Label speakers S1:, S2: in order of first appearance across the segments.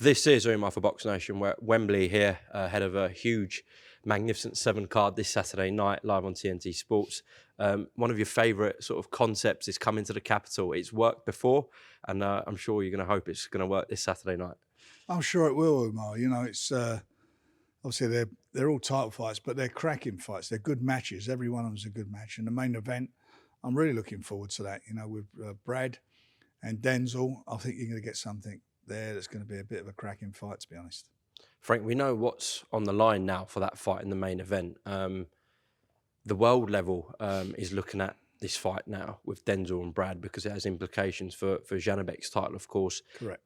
S1: This is Umar for BoxNation. We're at Wembley here, ahead of a huge, magnificent 7 card this Saturday night, live on TNT Sports. One of your favourite sort of concepts is coming to the capital. It's worked before, and I'm sure you're going to hope it's going to work this Saturday night.
S2: I'm sure it will, Umar. You know, it's obviously they're all title fights, but they're cracking fights. They're good matches. Every one of them's a good match. And the main event, I'm really looking forward to that. You know, with Brad and Denzel, I think you're going to get something there that's going to be a bit of a cracking fight, to be honest.
S1: Frank, we know what's on the line now for that fight in the main event. The world level is looking at this fight now with Denzel and Brad because it has implications for Janabek's title, of course.
S2: Correct.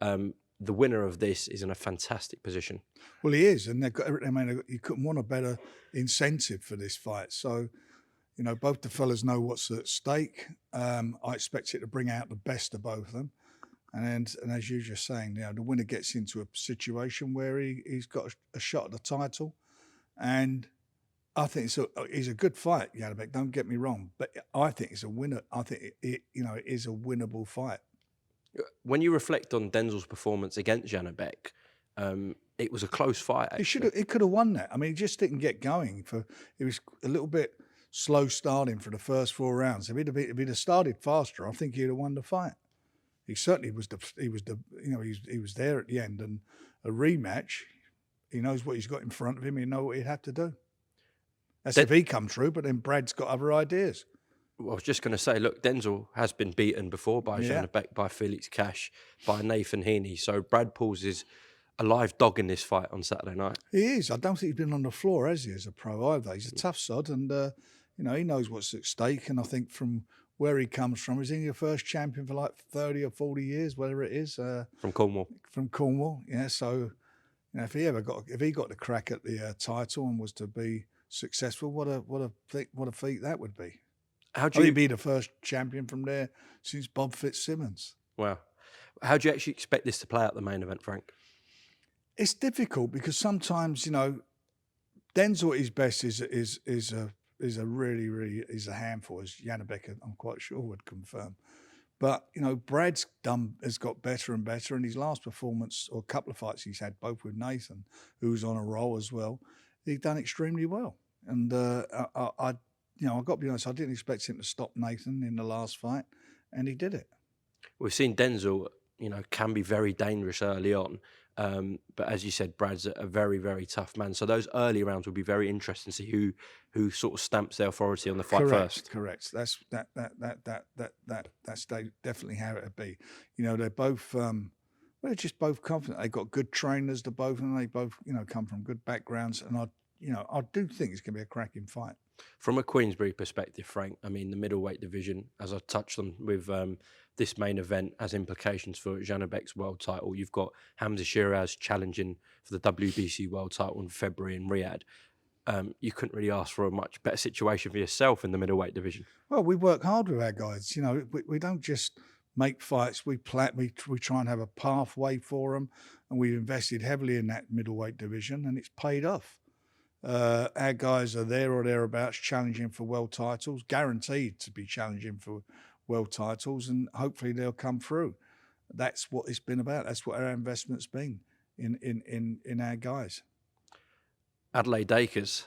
S1: The winner of this is in a fantastic position.
S2: Well, he is, and they've got. I mean, you couldn't want a better incentive for this fight. So, you know, both the fellas know what's at stake. I expect it to bring out the best of both of them. And as you're just saying, you know, the winner gets into a situation where he's got a shot at the title, and I think it's a good fight, Janabek. Don't get me wrong, but I think it's a winner. I think it is a winnable fight.
S1: When you reflect on Denzel's performance against Janabek, it was a close fight. Actually.
S2: He could have won that. I mean, he just didn't get going. It was a little bit slow starting for the first 4 rounds. If he'd have started faster, I think he'd have won the fight. He certainly was he was there at the end, and a rematch. He knows what he's got in front of him. He knows what he'd have to do. That's if he come through. But then Brad's got other ideas.
S1: Well, I was just going to say, look, Denzel has been beaten before by Janabek, by Felix Cash, by Nathan Heaney. So Brad Pauls is a live dog in this fight on Saturday night.
S2: He is. I don't think he's been on the floor, has he, as a pro either. He's a tough sod, and you know, he knows what's at stake. And I think from where he comes from, is he your first champion for like 30 or 40 years, whatever it is?
S1: From Cornwall.
S2: From Cornwall, yeah. So, you know, if he got the crack at the title and was to be successful, what a feat that would be. How do you be the first champion from there since Bob Fitzsimmons?
S1: Wow. How do you actually expect this to play out the main event, Frank?
S2: It's difficult because sometimes, you know, Denzel at his best is a really a handful, as Janabek, I'm quite sure, would confirm. But, you know, Brad's has got better and better, and his last performance, or a couple of fights he's had, both with Nathan, who's on a roll as well, he's done extremely well. And I've got to be honest, I didn't expect him to stop Nathan in the last fight, and he did it.
S1: We've seen Denzel, you know, can be very dangerous early on. But as you said, Brad's a very, very tough man. So those early rounds will be very interesting to see who sort of stamps their authority on the fight first.
S2: Correct. That's definitely how it would be. You know, they're both they're just both confident. They've got good trainers, the both, and they both, you know, come from good backgrounds. And I do think it's going to be a cracking fight.
S1: From a Queensberry perspective, Frank, I mean, the middleweight division, as I touched on with this main event, has implications for Janabek's world title. You've got Hamza Shiraz challenging for the WBC world title in February in Riyadh. You couldn't really ask for a much better situation for yourself in the middleweight division.
S2: Well, we work hard with our guys. You know, we don't just make fights. We try and have a pathway for them, and we've invested heavily in that middleweight division, and it's paid off. Our guys are there or thereabouts challenging for world titles, guaranteed to be challenging for world titles, and hopefully they'll come through. That's what it's been about. That's what our investment's been in our guys.
S1: Adelaide Akers,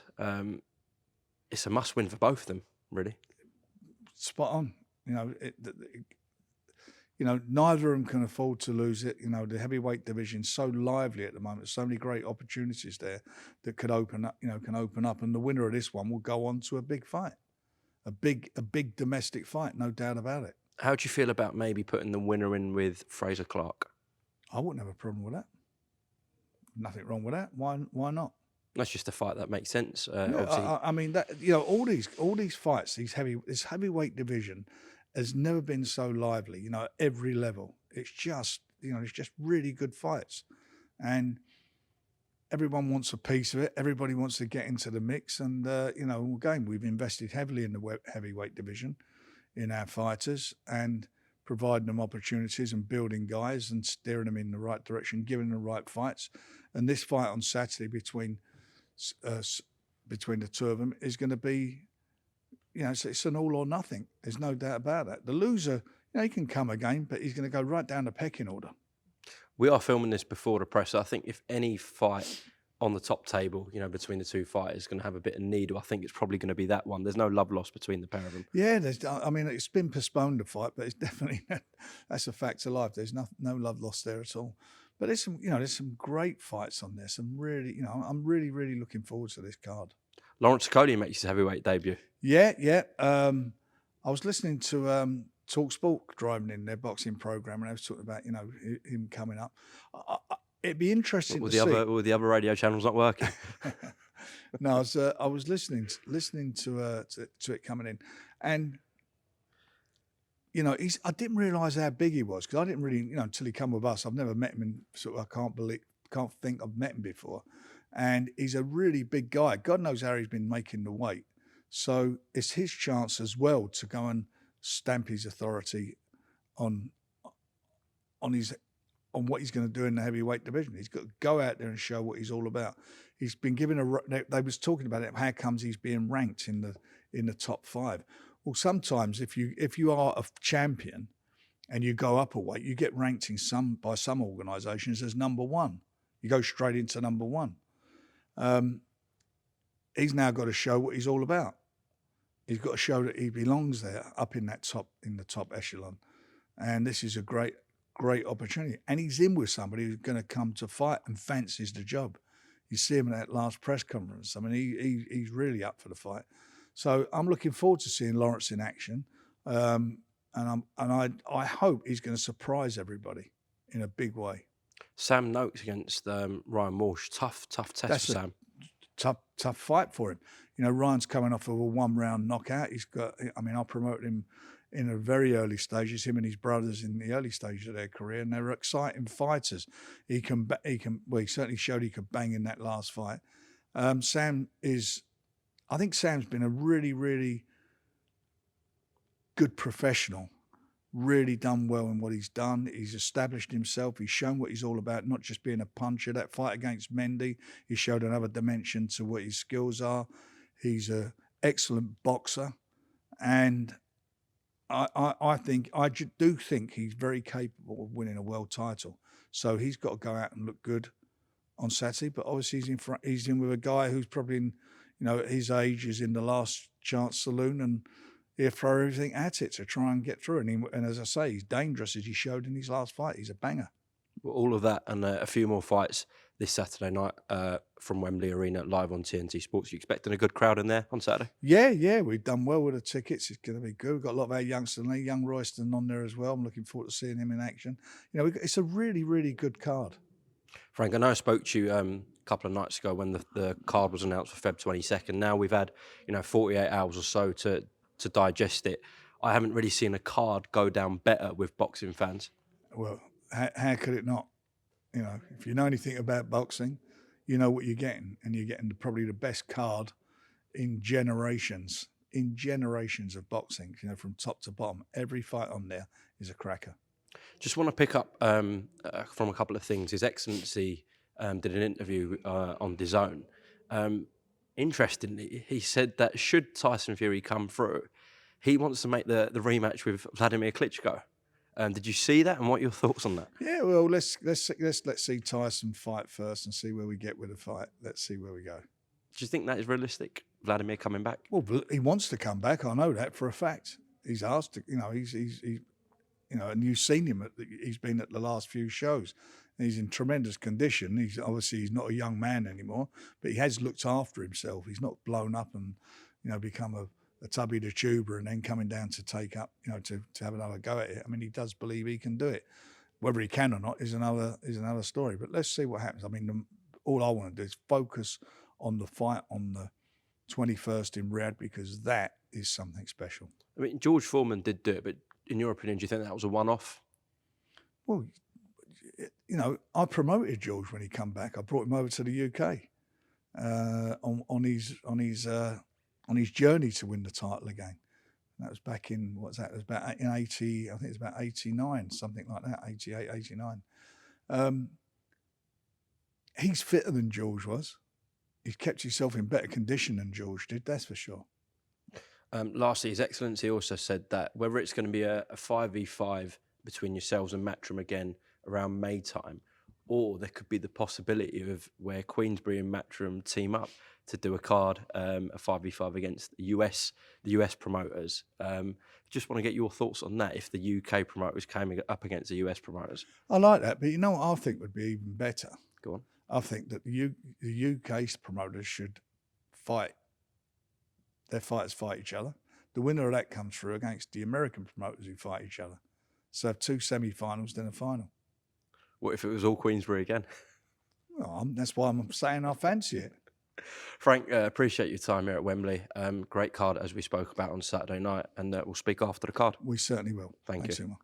S1: it's a must-win for both of them, really.
S2: Spot on. You know, neither of them can afford to lose it. You know, the heavyweight division's so lively at the moment. So many great opportunities there that could open up. And the winner of this one will go on to a big fight, a big domestic fight, no doubt about it.
S1: How do you feel about maybe putting the winner in with Fraser Clark?
S2: I wouldn't have a problem with that. Nothing wrong with that. Why not?
S1: That's just a fight that makes sense.
S2: I mean, that, you know, all these fights, this heavyweight division has never been so lively, you know, at every level. It's just really good fights. And everyone wants a piece of it. Everybody wants to get into the mix. And, you know, again, we've invested heavily in the heavyweight division, in our fighters, and providing them opportunities and building guys and steering them in the right direction, giving them the right fights. And this fight on Saturday between the two of them is going to be, you know, it's an all or nothing. There's no doubt about that. The loser, you know, he can come again, but he's going to go right down the pecking order.
S1: We are filming this before the press. So I think if any fight on the top table, between the two fighters is going to have a bit of needle, I think it's probably going to be that one. There's no love lost between the pair of them.
S2: Yeah, I mean, it's been postponed the fight, but it's definitely that's a fact of life. There's no love lost there at all. But there's some great fights on there. Some really, I'm really, really looking forward to this card.
S1: Lawrence Okolie makes his heavyweight debut.
S2: Yeah. I was listening to Talk Sport driving in their boxing program, and I was talking about him coming up. It'd be interesting to see.
S1: Were the other radio channels not working?
S2: No, I was listening to it coming in, and I didn't realise how big he was, because I didn't really, until he come with us. I've never met him, and sort of can't think I've met him before. And he's a really big guy. God knows how he's been making the weight. So it's his chance as well to go and stamp his authority on what he's going to do in the heavyweight division. He's got to go out there and show what he's all about. He's been given they was talking about it. How comes he's being ranked in the top 5? Well, sometimes if you are a champion and you go up a weight, you get ranked by some organisations as number 1. You go straight into number 1. He's now got to show what he's all about. He's got to show that he belongs there, up in the top echelon. And this is a great opportunity. And he's in with somebody who's going to come to fight and fancies the job. You see him in that last press conference. I mean, he's really up for the fight. So I'm looking forward to seeing Lawrence in action. And I hope he's going to surprise everybody in a big way.
S1: Sam Noakes against Ryan Walsh. Tough test for Sam.
S2: Tough fight for him. Ryan's coming off of a 1-round knockout. I promoted him in a very early stages, him and his brothers in the early stages of their career, and they were exciting fighters. He certainly showed he could bang in that last fight. I think Sam's been a really, really good professional. Really done well in what he's done. He's established himself. He's shown what he's all about, not just being a puncher. That fight against Mendy, he showed another dimension to what his skills are. He's an excellent boxer. And I do think he's very capable of winning a world title. So he's got to go out and look good on Saturday. But obviously he's in with a guy who's probably in, his age is in the last chance saloon, and he'll throw everything at it to try and get through. And as I say, he's dangerous, as he showed in his last fight. He's a banger.
S1: Well, all of that and a few more fights this Saturday night from Wembley Arena, live on TNT Sports. You expecting a good crowd in there on Saturday?
S2: Yeah. We've done well with the tickets. It's going to be good. We've got a lot of our youngsters, young Royston on there as well. I'm looking forward to seeing him in action. It's a really, really good card.
S1: Frank, I know I spoke to you a couple of nights ago when the card was announced for Feb 22nd. Now we've had 48 hours or so to digest it. I haven't really seen a card go down better with boxing fans.
S2: Well, how could it not? If you know anything about boxing, you know what you're getting, and you're getting probably the best card in generations of boxing. From top to bottom, every fight on there is a cracker.
S1: Just want to pick up from a couple of things. His Excellency did an interview on DAZN. Interestingly, he said that should Tyson Fury come through, he wants to make the rematch with Vladimir Klitschko. Did you see that, and what are your thoughts on that?
S2: Yeah, well, let's see Tyson fight first and see where we get with the fight. Let's see where we go.
S1: Do you think that is realistic, Vladimir coming back?
S2: Well, he wants to come back. I know that for a fact. He's asked to. He's and you've seen him. He's been at the last few shows. He's in tremendous condition. He's not a young man anymore, but he has looked after himself. He's not blown up and become a tubby the tuber and then coming down to take up to have another go at it. I mean, he does believe he can do it. Whether he can or not is another story. But let's see what happens. I mean, all I want to do is focus on the fight on the 21st in Riyadh, because that is something special.
S1: I mean, George Foreman did do it, but in your opinion, do you think that was a one-off?
S2: Well, I promoted George when he come back. I brought him over to the UK on his journey to win the title again. And that was back in, it was about in 80, I think it was about 89, something like that, 88, 89. He's fitter than George was. He's kept himself in better condition than George did, that's for sure.
S1: Lastly, His Excellency also said that whether it's going to be a 5v5 between yourselves and Matchroom again around May time, or there could be the possibility of where Queensberry and Matchroom team up to do a card, a 5v5 against the US promoters. Just want to get your thoughts on that if the UK promoters came up against the US promoters.
S2: I like that, but you know what I think would be even better?
S1: Go on.
S2: I think that the UK's promoters should fight. Their fighters fight each other. The winner of that comes through against the American promoters who fight each other. So have 2 semi-finals, then a final.
S1: What if it was all Queensberry again?
S2: Well, that's why I'm saying I fancy it.
S1: Frank, appreciate your time here at Wembley. Great card as we spoke about on Saturday night, and we'll speak after the card.
S2: We certainly will.
S1: Thank
S2: Thanks,
S1: you.
S2: Umar.